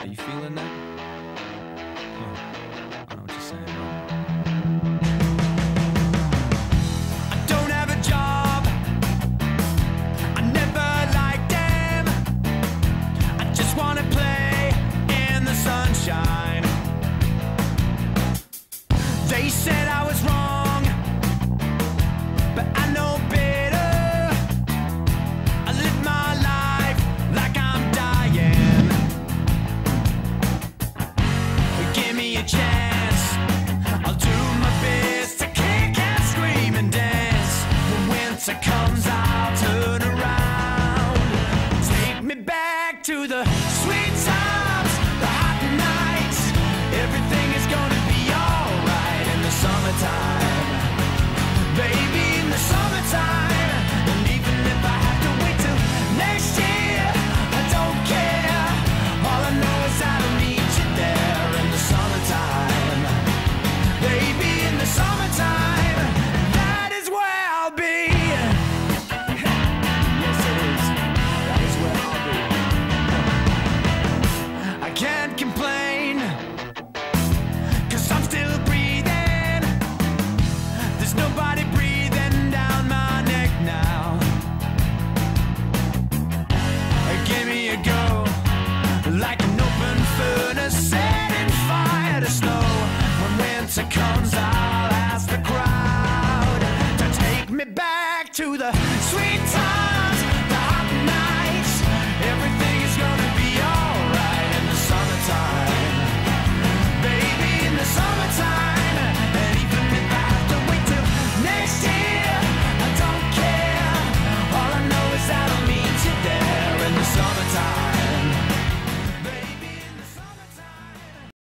Are you feeling that? I know what you're saying, bro. I don't have a job. I never liked them. I just wanna play in the sunshine. They said I was wrong, but I know better. I live my life like I'm dying. Give me a chance, I'll do my best to kick and scream and dance. When winter comes, I'll turn around. Take me back to the sweet